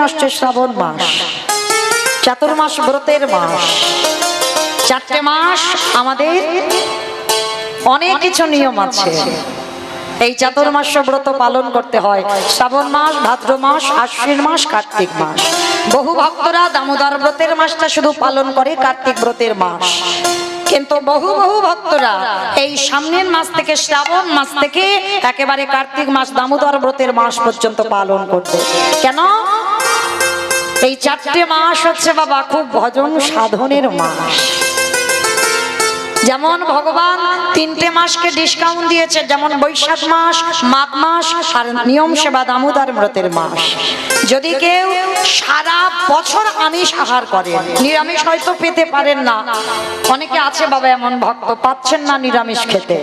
আসছে শ্রাবণ মাস, চাতুর্মাস ব্রতের মাস। 4টে মাস আমাদের অনেক কিছু নিয়ম আছে। এই চাতুর্মাস্য ব্রত পালন করতে হয়। শ্রাবণ মাস, ভাদ্র মাস, আশ্বিন মাস, কার্তিক মাস। বহু ভক্তরা দামোদর ব্রতের মাসটা শুধু পালন করে, কার্তিক ব্রতের মাস। কিন্তু বহু ভক্তরা এই সামনের মাস থেকে, শ্রাবণ মাস থেকে একেবারে কার্তিক মাস, দামোদর ব্রতের মাস পর্যন্ত পালন করবে। কেন? এই 4টে মাস হচ্ছে বাবা খুব ভজন সাধনের মাস। যেমন ভগবান 3টে মাসকে ডিসকাউন্ট দিয়েছে, যেমন বৈশাখ মাস, মাঘ মাস আর নিয়ম সেবা দামোদর ব্রতের মাস। যদি কেউ সারা বছর আমিষ আহার করে, নিরামিষ হয়তো পেতে পারেন না, অনেকে আছে বাবা এমন ভক্ত পাচ্ছেন না নিরামিষ খেতে,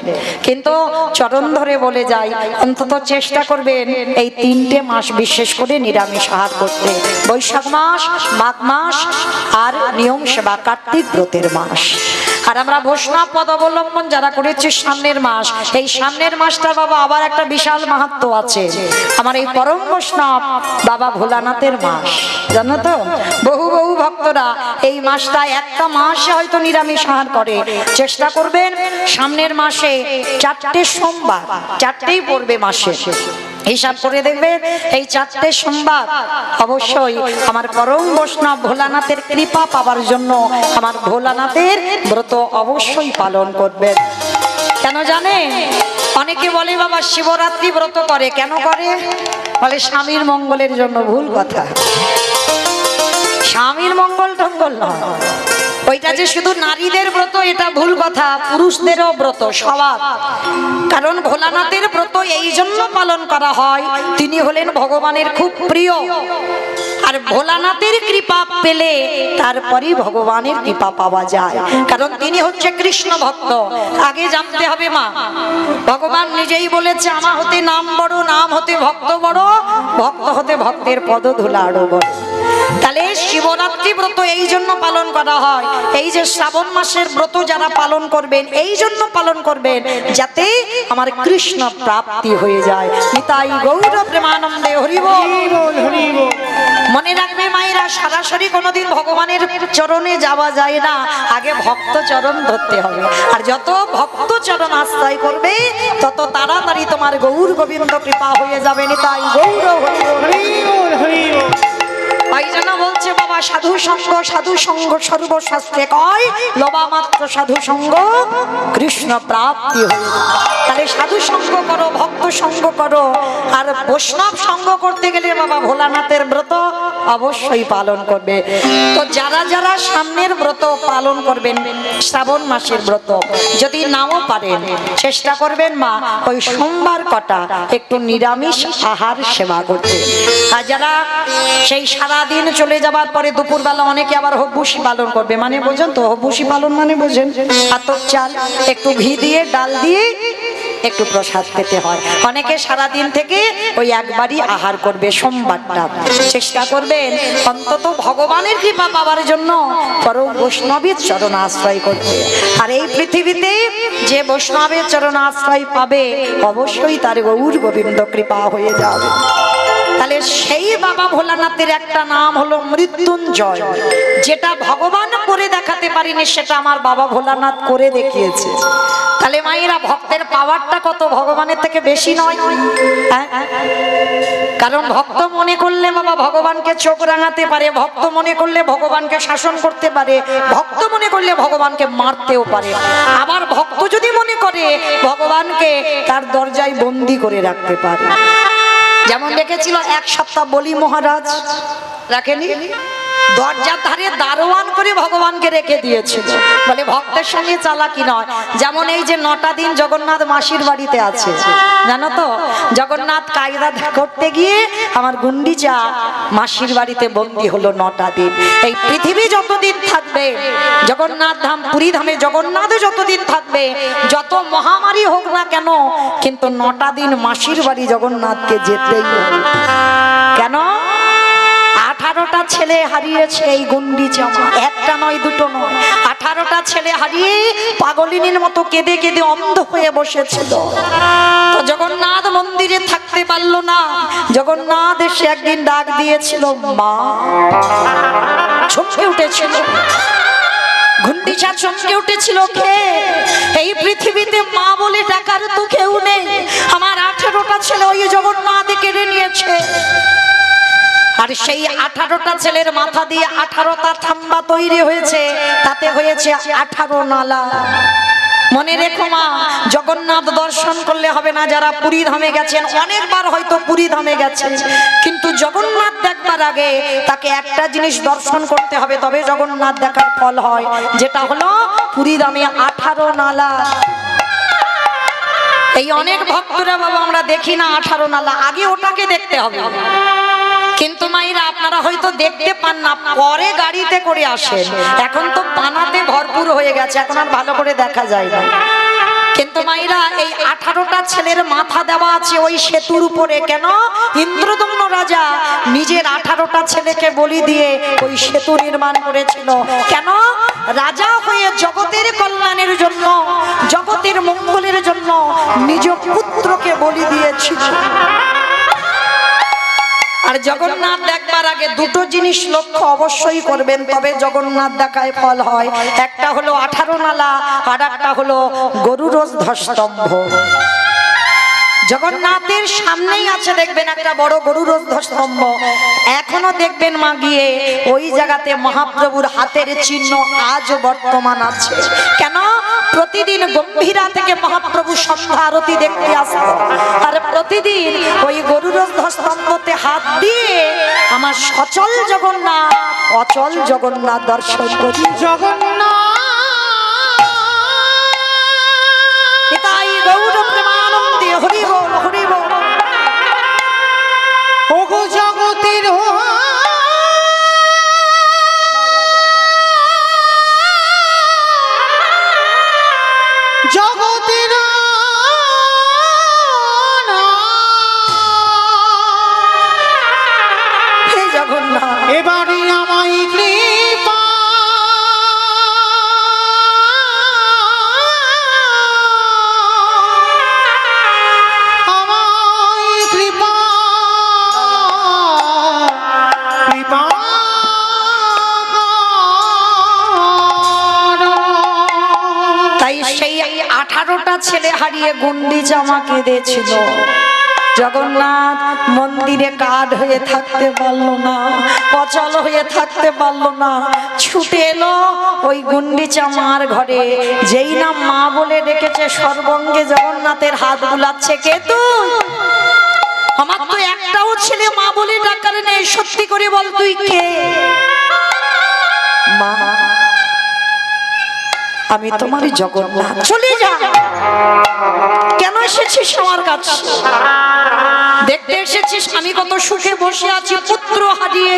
কিন্তু চরণ ধরে বলে যায় অন্তত চেষ্টা করবেন এই 3টে মাস বিশেষ করে নিরামিষ আহার করতে, বৈশাখ মাস, মাঘ মাস আর নিয়ম সেবা কার্তিক ব্রতের মাস। আর আমরা বৈষ্ণব পদ অবলম্বন যারা করেছি সামনের মাস, এই সামনের মাসটার বাবা আবার একটা বিশাল মাহাত্ম্য আছে। আমার এই পরম বৈষ্ণব বাবা ভোলানাথের মাস, জানো তো? বহু ভক্তরা এই মাসটা একটা মাসে হয়তো নিরামিষ আহার করে। চেষ্টা করবেন সামনের মাসে 4টে সোমবার, 4টেই পড়বে মাসে, হিসাব করে দেখবেন এই 4টে সোমবার অবশ্যই আমার পরম বৈষ্ণব ভোলানাথের কৃপা পাবার জন্য আমার ভোলানাথের ব্রত অবশ্যই পালন করবেন। কেন জানেন? অনেকে বলে বাবা শিবরাত্রি ব্রত করে, কেন করে? বলে স্বামীর মঙ্গলের জন্য। ভুল কথা, স্বামীর মঙ্গল টঙ্গল নয়, ওইটা যে শুধু নারীদের ব্রত এটা ভুল কথা, পুরুষদেরও ব্রত সবার। কারণ ভোলানাথের ব্রত এই জন্য পালন করা হয়, তিনি হলেন ভগবানের খুব প্রিয়। আর ভোলানাথের কৃপা পেলে তারপরেই ভগবানের কৃপা পাওয়া যায়, কারণ তিনি হচ্ছে কৃষ্ণ ভক্ত। আগে জানতে হবে মা, ভগবান নিজেই বলেছে আমা হতে নাম বড়, নাম হতে ভক্ত বড়, ভক্ত হতে ভক্তের পদধূলা আরো বড়। তাহলে শিবরাত্রি ব্রত এই জন্য পালন করা হয়, এই যে শ্রাবণ মাসের ব্রত যারা পালন করবেন এই জন্য পালন করবেন যাতে আমার কৃষ্ণ প্রাপ্তি হয়ে যায়। নিতাই গৌর প্রেমানন্দে হরি বল। মনে রাখবে মায়েরা, সরাসরি কোনোদিন ভগবানের চরণে যাওয়া যায় না, আগে ভক্ত চরণ ধরতে হবে। আর যত ভক্ত চরণ আশ্রয় করবে তত তাড়াতাড়ি তোমার গৌর গোবিন্দ কৃপা হয়ে যাবে। নিতাই গৌর হরি বল, হরি বল। ওই জন্য বলছে বাবা সাধু সঙ্গ, সাধু সঙ্গ সর্বশাস্ত্রে কয়, লবা মাত্র সাধু সঙ্গ কৃষ্ণ প্রাপ্তি হয়ে। তাহলে সাধু সঙ্গ করো, ভক্ত সঙ্গ করো। আর বৈষ্ণব সঙ্গ করতে গেলে বাবা ভোলানাথের ব্রত অবশ্যই পালন করবে। তো যারা যারা সামনের ব্রত পালন করবেন, শ্রাবণ মাসের ব্রত যদি নাও পারেন, চেষ্টা করবেন মা ওই সোমবার কটা একটু নিরামিষ আহার সেবা করতে। আর যারা সেই সারাদিন চলে যাবার পরে দুপুরবেলা অনেকে আবার হব্বুসি পালন করবে, মানে বোঝেন তো হব্বুসি পালন মানে বোঝেন? আতপ চাল একটু ঘি দিয়ে, ডাল দিয়ে একটু প্রসাদ খেতে হয়। অনেকে সারাদিন থেকে ওই একবারই আহার করবে সোমবারটা। চেষ্টা করবেন অন্তত ভগবানের কৃপা পাওয়ার জন্য পরম বৈষ্ণবের চরণ আশ্রয় করতে। আর এই পৃথিবীতে যে বৈষ্ণবের চরণ আশ্রয় পাবে অবশ্যই তার গৌর গোবিন্দ কৃপা হয়ে যাবে। তাহলে সেই বাবা ভোলানাথের একটা নাম হলো মৃত্যুঞ্জয়, যেটা ভগবান করে দেখাতে পারিনি সেটা আমার বাবা ভোলানাথ করে দেখিয়েছে। তাহলে মায়েরা ভক্তের পাওয়ারটা কত ভগবানের থেকে বেশি নয়? কারণ ভক্ত মনে করলে বাবা ভগবানকে চোখ রাঙাতে পারে, ভক্ত মনে করলে ভগবানকে শাসন করতে পারে, ভক্ত মনে করলে ভগবানকে মারতেও পারে। আবার ভক্ত যদি মনে করে ভগবানকে তার দরজায় বন্দি করে রাখতে পারে। যেমন দেখেছিল 1 সপ্তাহ বলি মহারাজ, রাখেনি? দরজার ধারে দারোয়ান করে ভগবানকে রেখে দিয়েছিল, বলে ভক্তের সঙ্গে চালাকি নয়। যেমন এই যে 9টা দিন জগন্নাথ মাসির বাড়িতে আছে, জানো তো? জগন্নাথ কায়দা করতে গিয়ে আমার গুন্ডিচা মাসির বাড়িতে বন্দী হলো 9টা দিন। এই পৃথিবী যতদিন থাকবে, জগন্নাথ ধাম পুরী ধামে জগন্নাথ যতদিন থাকবে, যত মহামারী হোক না কেন, কিন্তু 9টা দিন মাসির বাড়ি জগন্নাথকে যেতেই হবে। কেন? 18টা ছেলে হারিয়েছে এই গুন্ডিচা মা, একটা নয় দুটো নয়, 18টা ছেলে হারিয়ে পাগলিনীর মতো কেঁদে কেঁদে অন্ধ হয়ে বসেছিল। তো জগন্নাথ মন্দিরে থাকতে পারলো না, জগন্নাথ এসে একদিন ডাক দিয়েছিল মা, চমকে উঠেছিল গুন্ডিচা, চমকে উঠেছিল। কে এই পৃথিবীতে মা বলে ডাকার তো কেউ নেই, আমার 18টা ছেলে ওই জগন্নাথ কেড়ে নিয়েছে। আর সেই 18টা ছেলের মাথা দিয়ে 18টা থাম্বা তৈরি হয়েছে, তাতে হয়েছে 18 নালা। মনে রেখো মা, জগন্নাথ দর্শন করলে হবে না। যারা পুরী ধামে গেছেন, অনেকবার হয়তো পুরী ধামে গেছেন, কিন্তু জগন্নাথ দেখবার আগে তাকে একটা জিনিস দর্শন করতে হবে, তবে জগন্নাথ দেখার ফল হয়, যেটা হলো পুরী ধামে 18 নালা। এই অনেক ভক্তরা বাবা আমরা দেখি না 18 নালা, আগে ওটাকে দেখতে হবে। কিন্তু মাইরা আপনারা হয়তো দেখতে পান না, পরে গাড়িতে করে আসেন। এখন তো পানাতে ভরপুর হয়ে গেছে, এখন আর ভালো করে দেখা যায় না। কিন্তু মাইরা এই 18টা ছেলের মাথা দেওয়া আছে ওই সেতুর উপরে। কেন? ইন্দ্রদম্ন রাজা নিজের 18টা ছেলেকে বলি দিয়ে ওই সেতু নির্মাণ করেছিল। কেন? রাজা হয়ে জগতের কল্যাণের জন্য, জগতের মঙ্গলের জন্য নিজ পুত্রকে বলি দিয়েছিল। আর জগন্নাথ দেখবার আগে দুটো জিনিস লক্ষ্য অবশ্যই করবেন, তবে জগন্নাথ দেখায় ফল হয়। একটা হলো 18 নালা, আর একটা হলো গরুরধ্বস্তম্ভ। জগন্নাথের সামনেই আছে দেখবেন একটা বড় গরুরধ্বস্তম্ভ, এখনো দেখবেন মা গিয়ে ওই জায়গাতে মহাপ্রভুর হাতের চিহ্ন আজ বর্তমান আছে। কেন? প্রতিদিন গম্ভীরা থেকে মহাপ্রভু সন্ধ্যা আরতি দেখতে আসতো, আর প্রতিদিন ওই গরুরধ্বস্তম্ভতে হাত দিয়ে আমার সচল জগন্নাথ অচল জগন্নাথ দর্শন করি। জগন্নাথ তাই গৌর প্রেমানন্দে হরি বল হরি বল। ওগো জগতের জগতের হে জগন্নাথ, এবারে আমায় কৃপা আমায় কৃপা কৃপা তাই সেই 18টা ছেলে হারিয়ে গুন্ডিচা মা কেঁদেছিল। জগন্নাথ মন্দিরে কাঠ হয়ে থাকতে পারলো না, অচল হয়ে থাকতে পারলো না, ছুটে এলো ওই গুন্ডিচা মার ঘরে। যেই না মা বলে ডেকেছে, সর্বঙ্গে জগন্নাথের হাত বুলাচ্ছে। কে তুই? আমার তো একটাও ছেলে মা বলে ডাকার নেই, সত্যি করে বল তুই কে? মা, আমি তোমারই জগন্নাথ। চলে যা। কেন এসেছিস আমার কাছে? দেখতে এসেছিস আমি কত সুখে বসে আছি পুত্র হারিয়ে।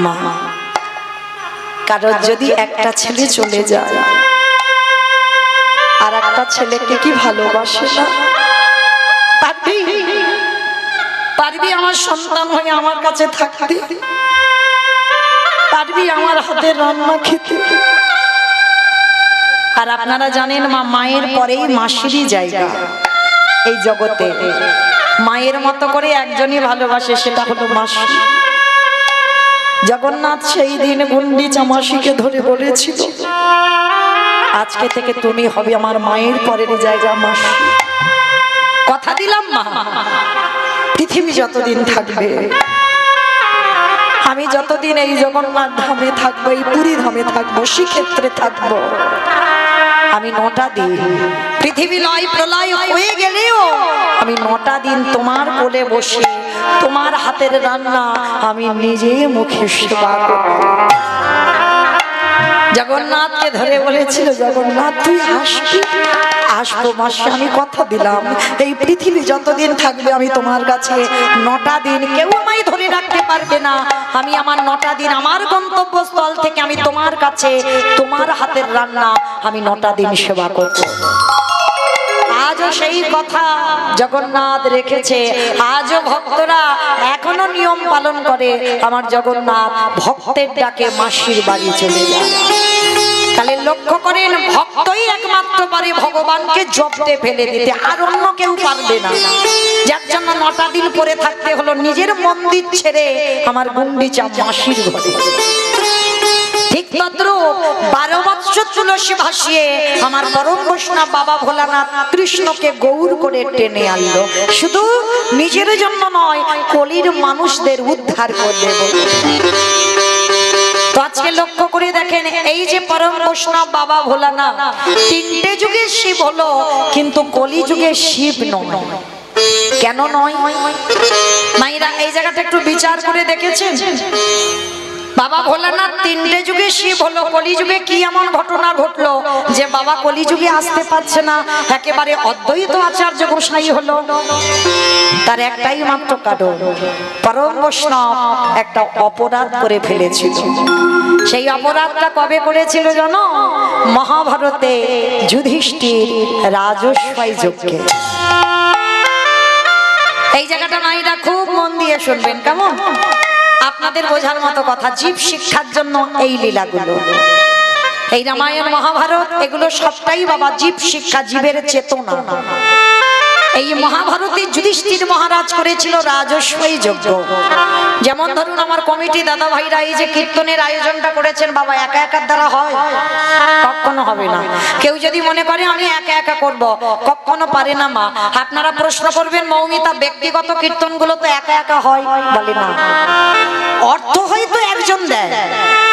মা, কারণ যদি একটা ছেলে চলে যায়, আর একটা ছেলেকে কি ভালোবাসে না? পারবি? পারবি আমার সন্তান হয়ে আমার কাছে থাকতে? পারবি আমার হাতের রান্না খেতে? আর আপনারা জানেন মা, মায়ের পরেই মাসিরই জায়গা এই জগতে। মায়ের মতো করে একজনই ভালোবাসে, সেটা হলো মাসি। জগন্নাথ সেই দিন গুন্ডিচা মাসিকে ধরে বলেছিল, আজকে থেকে তুমি হবে আমার মায়ের পরের জায়গা মাসি। কথা দিলাম মা, পৃথিবী যতদিন থাকবে, আমি যতদিন এই জগন্নাথ ধামে থাকবো, এই পুরী ধামে থাকবো, শ্রীক্ষেত্রে থাকবো, আমি 9টা দিন, পৃথিবী লয় প্রলয় হয়ে গেলেও আমি 9টা দিন তোমার কোলে বসে তোমার হাতের রান্না আমি নিজে মুখে সেবা করব। জগন্নাথকে ধরে বলেছিল, জগন্নাথ তুই আসবি? আসবো মাসি, আমি কথা দিলাম এই পৃথিবী যতদিন থাকবে আমি তোমার কাছে 9টা দিন, কেউ আমায় ধরে রাখতে পারবে না। আমি আমার 9টা দিন আমার গন্তব্যস্থল থেকে আমি তোমার কাছে তোমার হাতের রান্না আমি 9টা দিন সেবা করব। আজও সেই কথা জগন্নাথ রেখেছে। আজও ভক্তরা এখনো নিয়ম পালন করে। আমার জগন্নাথ ভক্তের ডাকে মাসির বাড়ি চলে যায়। তাহলে লক্ষ্য করেন, ভক্তই একমাত্র পারে ভগবানকে জব্দে ফেলে দিতে, আর অন্য কেউ পারবে না। যার জন্য 9টা দিন পরে থাকতে হলো নিজের মন্দির ছেড়ে আমার গুন্ডিচা মাসির ঘরে। ঠিক তদ্রূপ 12 বৎসর তুলসী ভাসিয়ে আমার পরম বৈষ্ণব বাবা ভোলানাথ কৃষ্ণকে গৌর করে টেনে আনলো, শুধু নিজের জন্য নয়, কলির মানুষদের উদ্ধার করবে বলে। তো আজকে লক্ষ্য করে দেখেন, এই যে পরম বৈষ্ণব বাবা ভোলানাথ 3টে যুগে শিব হলো, কিন্তু কলি যুগে শিব নয়। কেন নয় মাইরা? এই জায়গাটা একটু বিচার করে দেখেছেন? বাবা ভোলানাথ 3টে যুগে শিব হলো, কলিযুগে কি এমন ঘটনা ঘটলো যে বাবা কলিযুগে আসতে পারছে না, একেবারে অদ্বৈত আচার্য গোসাই হলো? তার একটাই মাত্র কারণ, পরম বৈষ্ণব একটা অপরাধ করে ফেলেছিল। সেই অপরাধটা কবে করেছিল জানো? মহাভারতে যুধিষ্ঠির রাজস্বাই যজ্ঞে। এই জায়গাটা মাইরা খুব মন দিয়ে শুনবেন, কেমন? আপনাদের বোঝার মতো কথা, জীব শিক্ষার জন্য এই লীলাগুলো, এই রামায়ণ মহাভারত, এগুলো সবটাই বাবা জীব শিক্ষা, জীবের চেতনা। এই মহাভারতে যুধিষ্ঠির মহারাজ করেছিল রাজস্বই যজ্ঞ। যেমন ধরুন আমার কমিটি দাদা ভাইরা এই যে কীর্তনের আয়োজনটা করেছেন, বাবা একা একার দ্বারা হয়? কখনো হবে না। কেউ যদি মনে করে আমি একা একা করব, কখনো পারে না মা। আপনারা প্রশ্ন করবেন, মৌমিতা ব্যক্তিগত কীর্তনগুলো তো একা একা হয়? বলে না। অর্থ হয়তো একজন দেয়,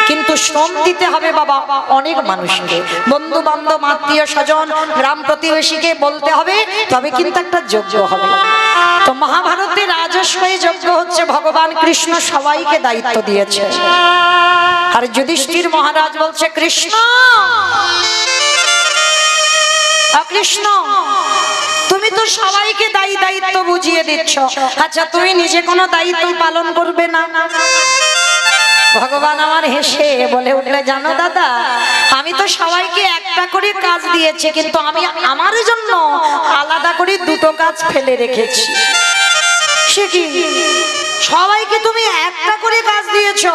কিন্তু শ্রম দিতে হবে বাবা অনেক মানুষকে, বন্ধু বান্ধব আত্মীয় স্বজন গ্রাম প্রতিবেশীকে বলতে হবে, তবে কিন্তু একটা যজ্ঞ হবে। তো মহাভারতে রাজস্বই যজ্ঞ হচ্ছে, ভগবান কৃষ্ণ সবাইকে দায়িত্ব দিয়েছে। আর যুধিষ্ঠির মহারাজ বলছে, কৃষ্ণ কৃষ্ণ তুমি তো সবাইকে দায়িত্ব বুঝিয়ে দিচ্ছ, আচ্ছা তুমি নিজে কোনো দায়িত্ব পালন করবে না? ভগবান আমার হেসে বলে উঠলে, জানো দাদা, আমি তো সবাইকে একটা করে কাজ দিয়েছি, কিন্তু আমি আমার জন্য আলাদা করে 2টো কাজ ফেলে রেখেছি। সে কি? সবাইকে তুমি একটা করে কাজ দিয়েছো,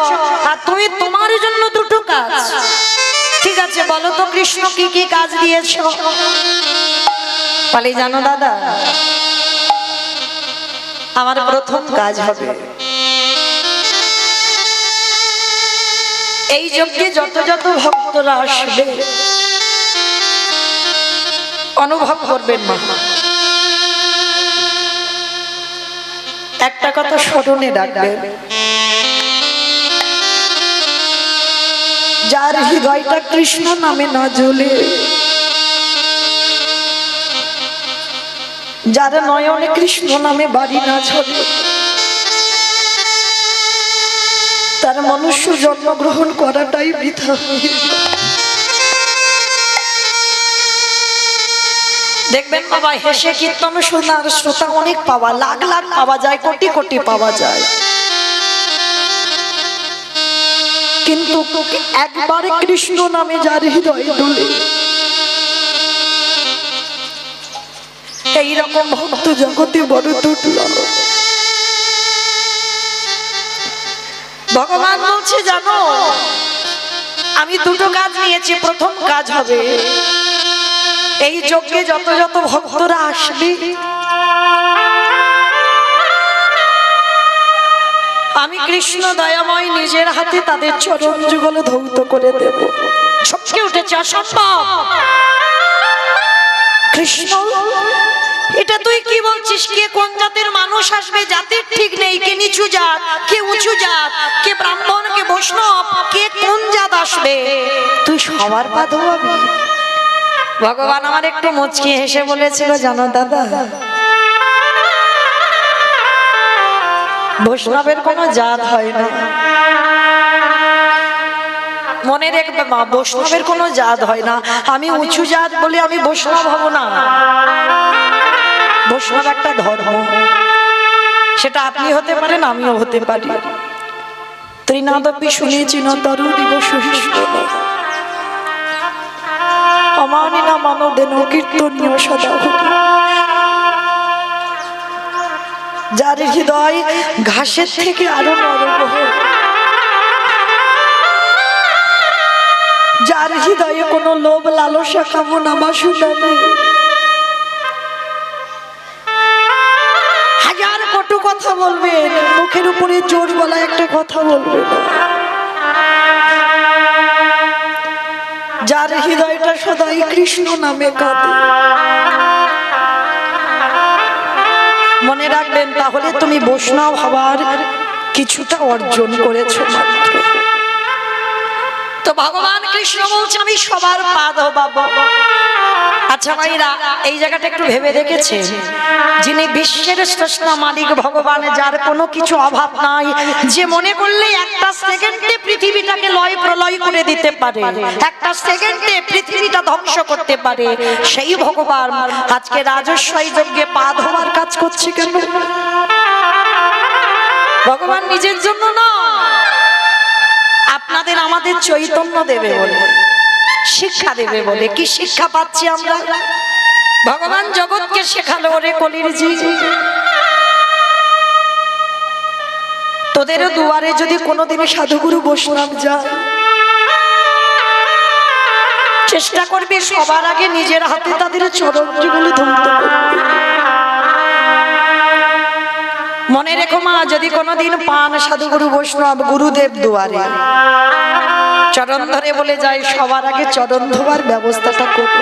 আর তুমি তোমার জন্য 2টো কাজ? ঠিক আছে, বলো তো কৃষ্ণ কি কি কাজ দিয়েছো? বলে, জানো দাদা, আমার প্রথম কাজ হবে, এই যজ্ঞে যত যত ভক্তরা আসবে অনুভব করবেন মা, একটা কথা স্মরণে রাখবেন, যার হৃদয়টা কৃষ্ণ নামে না জ্বলে, যার নয়নে কৃষ্ণ নামে বাড়ি না ছড়ে, তার মনুষ্য জন্মগ্রহণ করাটাই বৃথা। দেখবেন বাবা, হেসে কীর্তন শোনার শ্রোতা অনেক পাওয়া, লাখ লাখ পাওয়া যায়, কোটি কোটি পাওয়া যায়, কিন্তু একবারে কৃষ্ণ নামে যার হৃদয় ডোলে, এইরকম ভক্ত জগতে বড় দুর্লভ। ভগবান বলছে, জানো আমি 2টো কাজ নিয়েছি, প্রথম কাজ হবে এই যজ্ঞে যত যত ভক্তরা আসবে আমি কৃষ্ণ দয়াময় নিজের হাতে তাদের চরণ যুগল ধৌত করে দেব। সবকে উঠেছে, অসম্ভব কৃষ্ণ, এটা তুই কি বলছিস? কে কোন জাতের মানুষ আসবে জাতির ঠিক নেই, কে নিচু জাত, কে উঁচু জাত, কে ব্রাহ্মণ, কে বৈষ্ণব, কে কোন জাত আসবে, তুই সবার পা ধোয়াবি? ভগবান আমার একটু মুচকি হেসে বলেছিল, জানো দাদা, বৈষ্ণবের কোনো জাত হয় না, মনে রাখবে মা, বৈষ্ণবের কোনো জাত হয় না। আমি উঁচু জাত বলে আমি বৈষ্ণব হব না, বৈষ্ণব একটা ধর্ম, সেটা আপনি হতে পারেন, আমিও হতে পারি। ত্রিনাদপি শুনেছি না তরু দিবস অমানি না মানদেন কীর্তনীয় সদা। যার হৃদয় ঘাসের থেকে আরো নরম, যার হৃদয়ে কোনো লোভ লালসা কামনা বাসনা নেই, হাজার কটু কথা বলবেন, মুখের উপরে জোর গলায় একটা কথা বলবেন, যার হৃদয়টা সদাই কৃষ্ণ নামে কাঁদে। মনে রাখবেন, তাহলে তুমি বৈষ্ণব হবার কিছুটা অর্জন করেছো মাত্র। তো ভগবান কৃষ্ণ বলছে আমি সবার পা ধোবো। আচ্ছা ভাইরা, এই জায়গাটা একটু ভেবে দেখেছে, যিনি বিশ্বের স্রষ্টা মালিক ভগবান, যার কোনো কিছু অভাব নাই, যে মনে করলে একটা সেকেন্ডে পৃথিবীটাকে লয় প্রলয় করে দিতে পারে, একটা সেকেন্ডে পৃথিবীটা ধ্বংস করতে পারে, সেই ভগবান আজকে রাজস্বই যজ্ঞে পা ধোয়ার কাজ করছে কেন? ভগবান নিজের জন্য না, আপনাদের আমাদের চৈতন্য দেবে বলে, শিক্ষা দেবে বলে। কি শিক্ষা পাচ্ছি আমরা? ভগবান জগৎকে শেখালো, ওরে কলির জি, তোদেরও দুয়ারে যদি কোনোদিন সাধুগুরু বৈষ্ণব যায়, চেষ্টা করবি সবার আগে নিজের হাতে তাদের চরণগুলো ধরতে করবি। মনে রেখো মা, যদি কোনোদিন পান সাধুগুরু বৈষ্ণব গুরুদেব দুয়ারে, চরণ ধরে বলে যায় সবার আগে চরণ ধোয়ার ব্যবস্থাটা করো।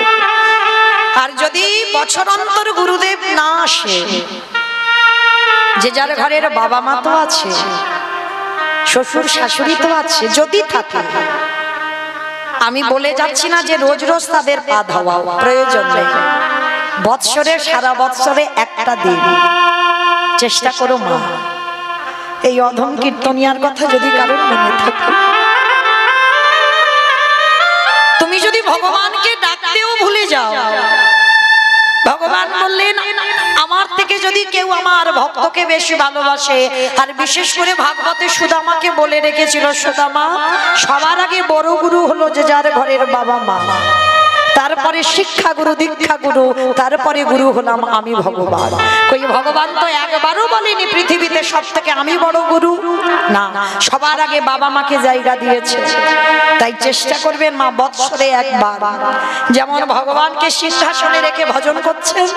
আর যদি বছর অন্তর গুরুদেব না আসে, যে যার ঘরের বাবা মা তো আছে, শ্বশুর শাশুড়ি তো আছে, যদি থাকে, আমি বলে যাচ্ছি না যে রোজ রোজ তাদের পা ধোয়া প্রয়োজন নেই, বৎসরে সারা বৎসরে একটা দিন চেষ্টা করো মা। এই অধম কীর্তনিয়ার কথা যদি কারোর মনে থাকে, তুমি যদি ভগবানকে ডাকতেও ভুলে যাও, ভগবান বললেন আমার থেকে যদি কেউ আমার ভক্তকে বেশি ভালোবাসে, আর বিশেষ করে ভাগবতে সুদামাকে বলে রেখেছিল, সুদামা সবার আগে বড় গুরু হলো যে যার ঘরের বাবা মা, তারপরে শিক্ষা গুরু দীক্ষা গুরু, তারপরে গুরু হলাম আমি ভগবান। কই ভগবান তো একবারও বলেনি পৃথিবীতে সব থেকে আমি বড় গুরু, না, সবার আগে বাবা মাকে জায়গা দিয়েছে। তাই চেষ্টা করবেন মা, বৎসরে একবার, যেমন ভগবানকে সিংহাসনে রেখে ভজন করছেন,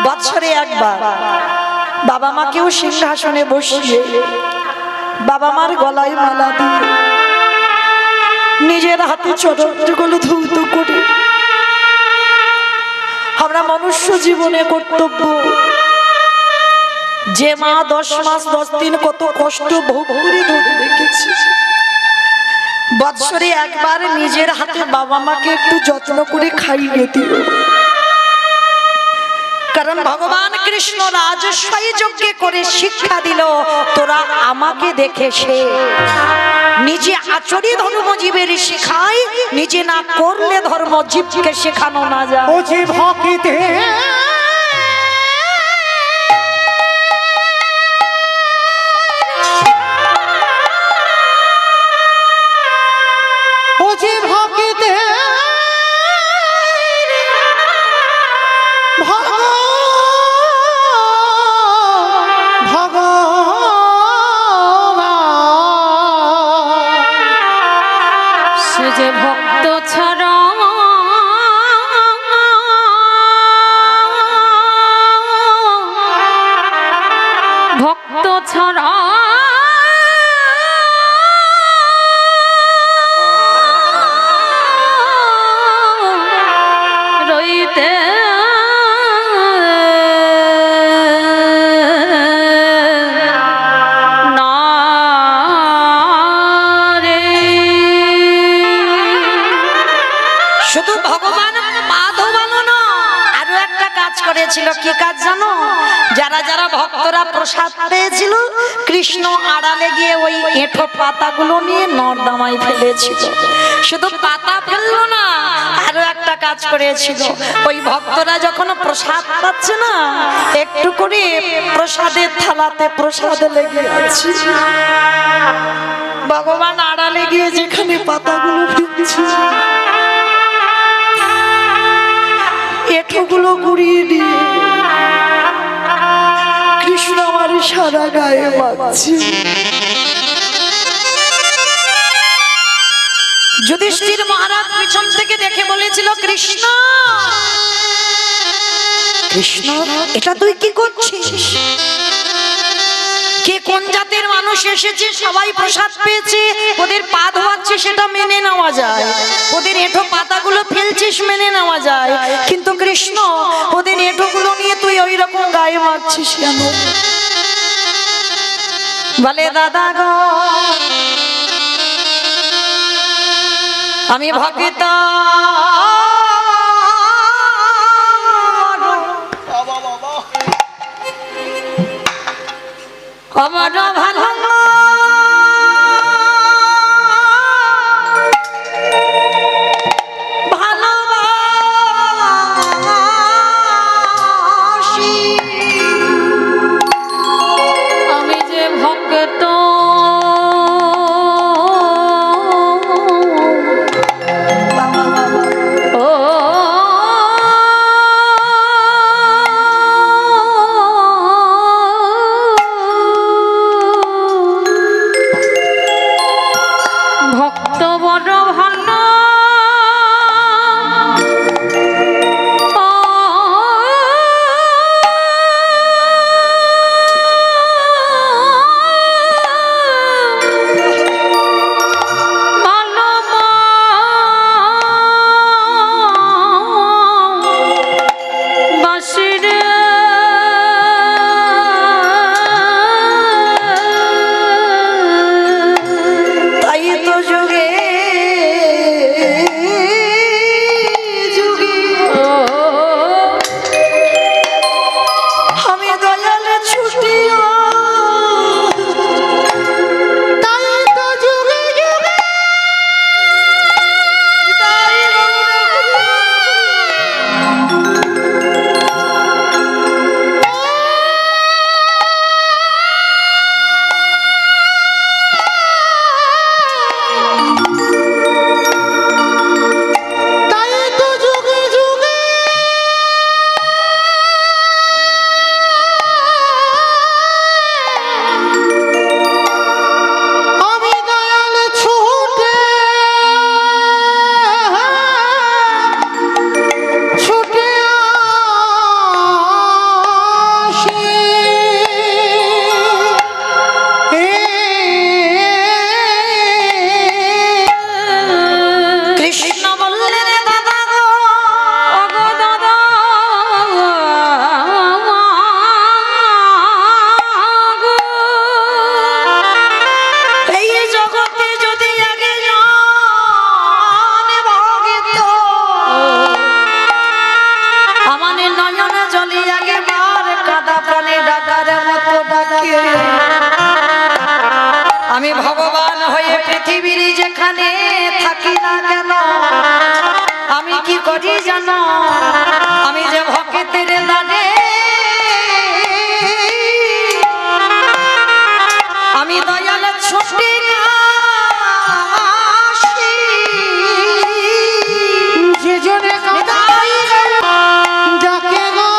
বৎসরে একবার বাবা মাকেও সিংহাসনে বসিয়ে বাবা মার গলায় মালা দিয়ে নিজের হাতে চরণগুলো ধৌত করে আমরা মনুষ্য জীবনে কর্তব্য, যে মা 10 মাস 10 দিন কত কষ্ট ভোগ করে ধরে রেখেছি, বৎসরে একবার নিজের হাতে বাবা মাকে একটু যত্ন করে খাইয়ে দিও। কারণ ভগবান কৃষ্ণ রাজস্বই যজ্ঞে করে শিক্ষা দিল, তোরা আমাকে দেখে সে নিজে আচরি ধর্মজীবের শিখায়, নিজে না করলে ধর্ম জীবকে শেখানো না যায়। ও যে ভক্তিতে ভক্ত ছাড়া রইতে শুধু ভগবান মাধবানো না, আরো একটা কাজ করেছিল। কি কাজ জানো? যারা যারা ভক্তরা প্রসাদ পেয়েছিল, কৃষ্ণ আড়ালে গিয়ে ওই এঁঠো পাতাগুলো নিয়ে নর্দমায় ফেলেছিল। শুধু পাতা ফেললো না, আরো একটা কাজ করেছিল। ওই ভক্তরা যখন প্রসাদ পাচ্ছে না, একটু করে প্রসাদের থালাতে প্রসাদ লেগে আছে, ভগবান আড়ালে গিয়ে যেখানে পাতাগুলো ফেলছে, এঁঠোগুলো গুড়িয়ে দিয়ে কৃষ্ণ আমার সারা গায়ে মাখছি। যুধিষ্ঠির মহারাজ পিছন থেকে দেখে বলেছিল, কৃষ্ণ কৃষ্ণ এটা তুই কি করছিস? কে কোন জাতের মানুষ এসেছে, সবাই প্রসাদ পেয়েছে, ওদের পা ধোয়াচ্ছে, সেটা মেনে নেওয়া যায়। ওদের এঁঠো পাতাগুলো ফেলছিস, মেনে নেওয়া যায়। কিন্তু কৃষ্ণ, ওদের এঁঠোগুলো নিয়ে তুই ওই রকম গায়ে মারছিস কেন? বলে, দাদা গো, আমি ভক্ত আমার ভালো ভালোবাসি। আমি যে ভক্ত ও ভক্ত বড় ভালো তাই তো যুগে যুগে আমি দয়াল ছুটিও, তাই তো যুগে যুগে আমি দয়াল ছুটে ছুটে আসি। কৃষ্ণ বললেন, দাদা গো, ওগো দাদা গো, এই জগতে যদি আগে জানে ভগিত, আমার নয়নে জলি আগে মার কাদা প্রাণে ডাকার মতো ডাকে। আমি ভগবান হয়ে পৃথিবীর যেখানে থাকি না কেন, আমি কি করি জানো? আমি যে ভক্তের দানে আমি দয়াল ছুটি আসি। যে জনে ডাকে গো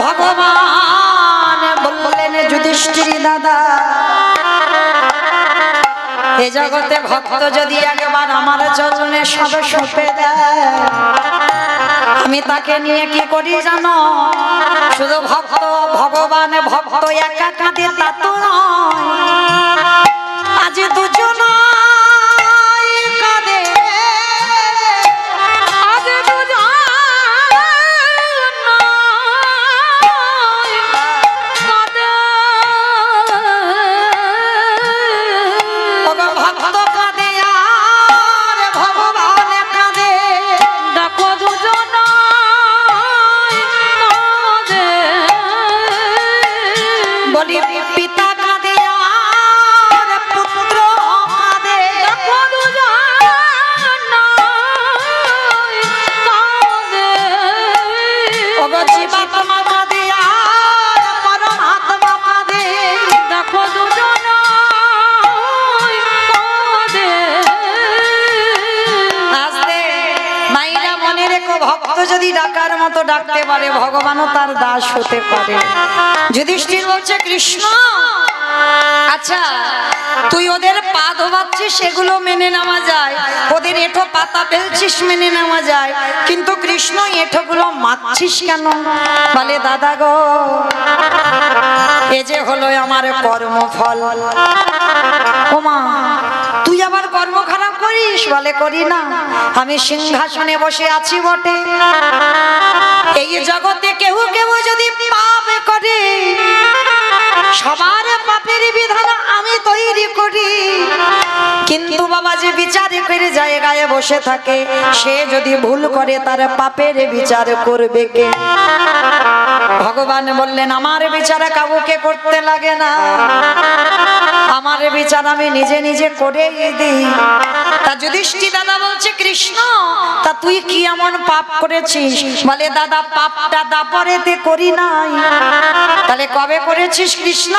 ভগবান বললেন, যুধিষ্ঠির দাদা, এ জগতে ভক্ত যদি একবার আমার চরণে সবে সঁপে দেয়, আমি তাকে নিয়ে কি করি জানো? শুধু ভক্ত ভগবান ভক্ত একা কাঁদে তা তো নয়, আজ দুজন কাঁদে, আজ দুজন কাঁদে। ভক্ত কাঁদে আর ভগবান কাঁদে। দেখো দুজন কাঁদে। বলি পিতা কাঁদে আর পুত্র ভক্ত যদি ডাকার মতো ডাকতে পারে ভগবানও তার দাস হতে পারে। যুধিষ্ঠির বলছে কৃষ্ণ আচ্ছা তুই ওদের পা ধোবাচ্ছিস সেগুলো মেনে নেওয়া যায়, ওদের এঁঠো পাতা ফেলছিস মেনে নেওয়া যায়, কিন্তু কৃষ্ণ এঁঠোগুলো মারছিস কেন? বলে দাদা গো এ যে হলো আমার কর্মফল। ওমা তুই আবার কর্ম খারাপ করিস? বলে করি না, আমি সিংহাসনে বসে আছি বটে, এই জগতে কেউ কেউ যদি পাপ করে সবার পাপের বিধান আমি তৈরি করি, কিন্তু বাবা যে বিচার করে জায়গায় বসে থাকে সে যদি ভুল করে তার পাপের বিচার করবে কে? ভগবান বললেন আমার বিচার কাউকে করতে লাগে না, আমার বিচার আমি নিজে নিজে করে দিই। তা যুধিষ্ঠির দাদা বলছে কৃষ্ণ তা তুই কি এমন পাপ করেছিস? বলে দাদা পাপটা দাপরেতে করি নাই। তাহলে কবে করেছিস কৃষ্ণ?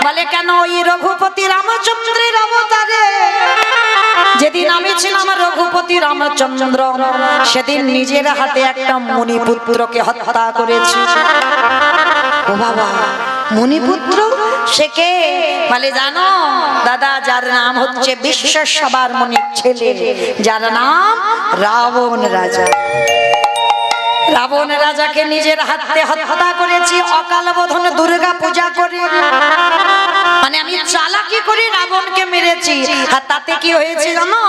বলে কেন ওই রঘুপতি রামচন্দ্রের অবতারে যেদিন আমি ছিলাম রঘুপতি রামচন্দ্র সেদিন নিজের হাতে একটা মুনিপুত্রকে হত্যা করেছি। ও বাবা মুনিপুত্র সে কে? বলে জানো দাদা যার নাম হচ্ছে বিশ্বের সবার মনির ছেলে, যার নাম রাবণ রাজা। রাবণ রাজাকে নিজের হাতে হত্যা করেছি অকাল বোধন দুর্গা পূজা করে, মানে আমি চালাকি করে রাবণকে মেরেছি। আর তাতে কি হয়েছে জানো?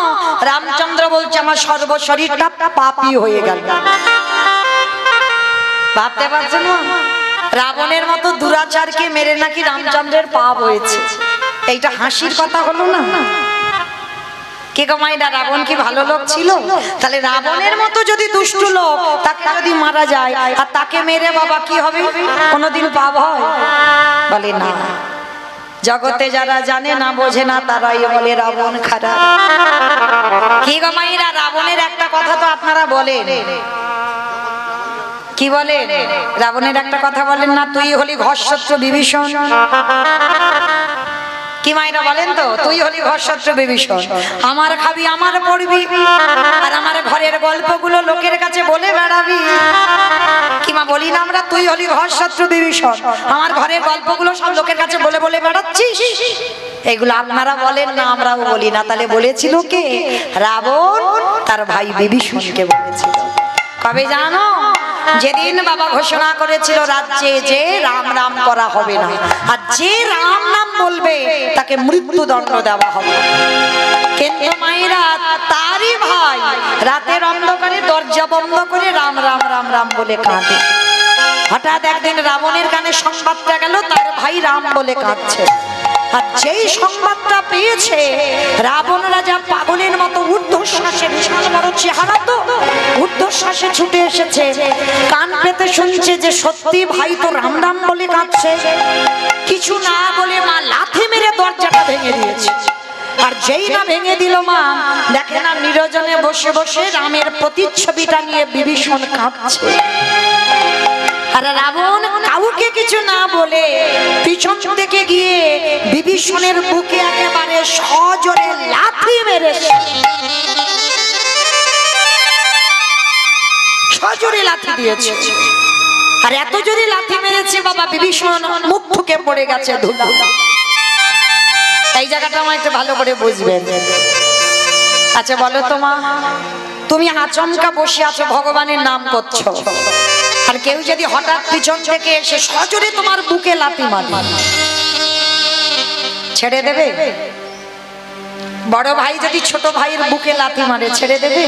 রামচন্দ্র বলছে আমার সর্বশরীরটা পাপী হয়ে গেল। ভাবতে পারছেন না রাবণের মতো দুরাচারকে মেরে নাকি রামচন্দ্রের পাপ হয়েছে। এইটা হাসির কথা হলো না? কে কমাইডা রাবণ কি ভালো লোক ছিল? তাহলে রাবণের মতো যদি দুষ্ট লোক তাকে যদি মারা যায় আর তাকে মেরে বাবা কি হবে? কোনোদিন পাপ হয়? বলে না, জগতে যারা জানে না বোঝে না তারাই বলে রাবণ খারাপ। কি কমাইডা রাবণের একটা কথা তো আপনারা বলেন, কি বলেন? রাবণের একটা কথা বলেন না, তুই হলি ঘরশত্রু বিভীষণ। কি মাইরা বলেন তো? তুই হলি ঘরশত্রু বিভীষণ, আমার খাবি আমার পড়বি আর আমার ঘরের গল্পগুলো লোকের কাছে বলে বেড়াবি। কি মা বলি না আমরা তুই হলি ঘরশত্রু বিভীষণ, আমার ঘরের গল্পগুলো সব লোকের কাছে বলে বলে বেড়াচ্ছিস? এগুলো আপনারা বলেন না, আমরাও বলি না। তাহলে বলেছিল কে? রাবণ তার ভাই বিভীষণকে বলেছিল। কবে জানো? যেদিন বাবা ঘোষণা করেছিল রাজ্যে যে রাম নাম করা হবে না, আর যে রাম নাম বলবে তাকে মৃত্যুদণ্ড দেওয়া হবে। কিন্তু মায়েরা তারই ভাই রাতের অন্ধকারে দরজা বন্ধ করে রাম রাম রাম রাম বলে কাঁদে। হঠাৎ একদিন রাবণের কানে সংবাদটা গেল তার ভাই রাম বলে কাঁদছে। আর যেই সংবাদটা পেয়েছে রাবণ রাজা পাগলের মতো ঊর্ধ্বশ্বাসে, বিশাল বড় চেহারা তো, ঊর্ধ্বশ্বাসে ছুটে এসেছে, কান পেতে শুনছে যে সত্যি ভাই তো রাম রাম বলে কাঁদছে। কিছু না বলে মা লাথি মেরে দরজাটা ভেঙে দিয়েছে। আর যেই না ভেঙে দিল মা, দেখে না নিরজনে বসে বসে রামের প্রতিচ্ছবিটা নিয়ে বিভীষণ কাঁদছে। আর রাবণ কাউকে কিছু না বলে পিছন থেকে গিয়ে বিভীষণের বুকে একেবারে সজোরে লাথি মেরেছে। সজোরে লাথি দিয়েছে। আর এত জোরে লাথি মেরেছে বাবা বিভীষণ মুখ ঠুকে পড়ে গেছে ধুলা। এই জায়গাটা আমার একটু ভালো করে বুঝবেন। আচ্ছা বলো তো মা, তুমি আচমকা বসে আছো ভগবানের নাম করছো, আর কেউ যদি হঠাৎ পিছন থেকে এসে সজোরে তোমার বুকে লাথি মারে, ছেড়ে দেবে? বড় ভাই যদি ছোট ভাইয়ের বুকে লাথি মারে ছেড়ে দেবে?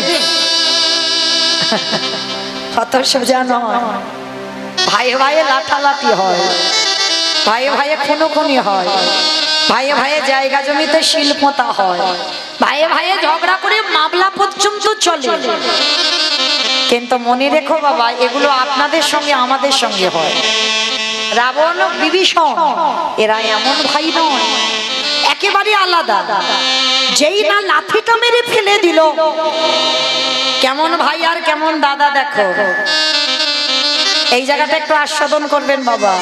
কত সোজা নয়। ভাইয়ে ভাইয়ে লাঠালাঠি হয়, ভাইয়ে ভাইয়ে খুনোখুনি হয়, ভাইয়ে ভাইয়ে জায়গা জমিতে শিল্পতা হয়, ভাইয়ে ভাইয়ে ঝগড়া করে মামলা পর্যন্ত চলে। কিন্তু মনে রেখো বাবা এগুলো আপনাদের সঙ্গে আমাদের সঙ্গে হয়। রাবণ বিভীষণ এরা এমন ভাই নয়, একেবারে আলাদা। যেই না লাঠিটা মেরে ফেলে দিল, কেমন ভাই আর কেমন দাদা দেখো। এই জায়গাটা একটু আস্বাদন করবেন বাবা।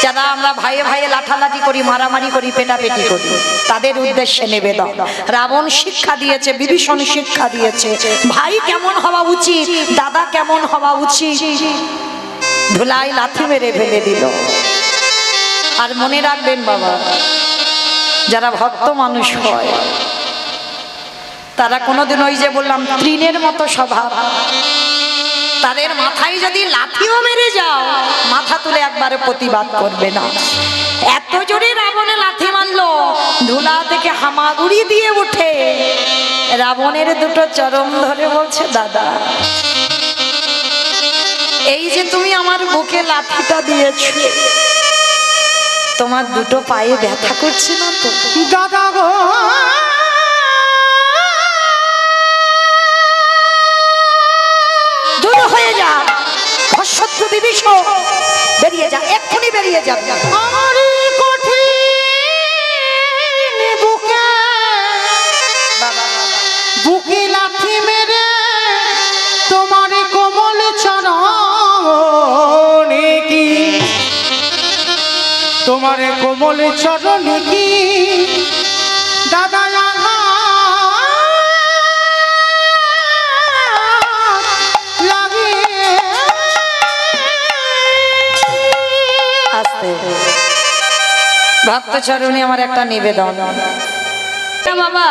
যারা আমরা ভাইয়ে ভাইয়ে লাঠালাঠি করি, মারামারি করি, পেটাপেটি করি, তাদের উদ্দেশ্যে নিবেদন। রাবণ শিক্ষা দিয়েছে, বিভীষণ শিক্ষা দিয়েছে, ভাই কেমন হওয়া উচিত, দাদা কেমন হওয়া উচিত। ধুলাই লাথি মেরে ফেলে দিল। আর মনে রাখবেন বাবা, যারা ভক্ত মানুষ হয় তারা কোনোদিন ওই যে বললাম তৃণের মতো স্বভাব, তাদের মাথায় যদি লাঠিও মেরে যাও মাথা তুলে একবারে প্রতিবাদ করবে না। এত জোরে রাবণে লাথি মারলো, ধুলা থেকে হামাগুড়ি দিয়ে উঠে রাবণের দুটো চরম ধরে বলছে, দাদা এই যে তুমি আমার বুকে লাঠিটা দিয়েছো, তোমার দুটো পায়ে ব্যথা করছে না তো? দাদা গো, দূর হয়ে যা, শত্রু বিভীষণ, বেরিয়ে যা, এক্ষুনি বেরিয়ে যা। আমারই কঠিন বুকে বুকে লাথি মেরে তোমার কোমল চরণে কি, তোমার কোমল চরণে কি দাদা লাগে। আস্তে ভক্ত চরণে আমার একটা নিবেদন, বাবা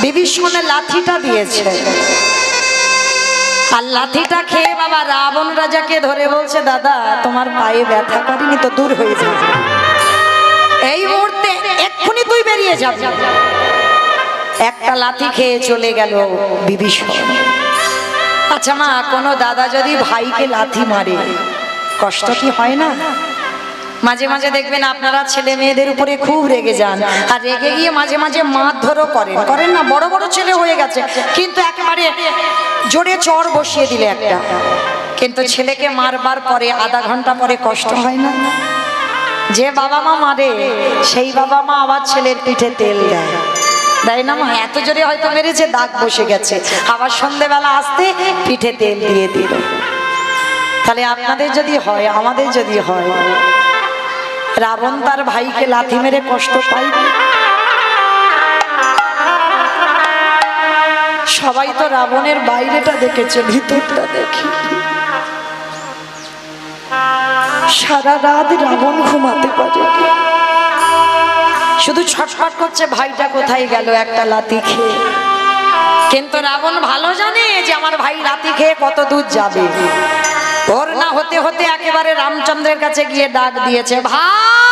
বিভীষণের লাঠিটা দিয়েছে, আর লাঠিটা খেয়ে বাবা রাবণ রাজাকে ধরে বলছে, দাদা তোমার পায়ে ব্যথা করেনি তো, দূর হয়ে যাবে, এই মুহূর্তে এক্ষুনি তুই বেরিয়ে যাবি। একটা লাঠি খেয়ে চলে গেল বিভীষণ। আচ্ছা মা, কোনো দাদা যদি ভাইকে লাথি মারে কষ্ট কি হয় না? মাঝে মাঝে দেখবেন আপনারা ছেলে মেয়েদের উপরে খুব রেগে যান, আর রেগে গিয়ে মাঝে মাঝে মারধরও করেন না? বড় বড় ছেলে হয়ে গেছে কিন্তু একেবারে জোরে চড় বসিয়ে দিলে একটা, কিন্তু ছেলেকে মারবার পরে আধা ঘন্টা পরে কষ্ট হয় না? যে বাবা মা মারে সেই বাবা মা আবার ছেলের পিঠে তেল দেয়, দেয় না মা? এত জোরে হয়তো মেরেছে, দাগ বসে গেছে, আবার সন্ধেবেলা আসতে পিঠে তেল দিয়ে দিল। তাহলে আপনাদের যদি হয়, আমাদের যদি হয়, রাবণ তার ভাইকে লাথি মেরে কষ্ট পাইবে? সবাই তো রাবণের বাইরেটা দেখেছে, ভিতরটা দেখি। সারা রাত রাবণ ঘুমাতে পারে, শুধু ছটফট করছে ভাইটা কোথায় গেল একটা লাথি খেয়ে। কিন্তু রাবণ ভালো জানে যে আমার ভাই লাথি খেয়ে কত দূর যাবে। ভোর না হতে হতে একেবারে রামচন্দ্রের কাছে গিয়ে ডাক দিয়েছে, ভাই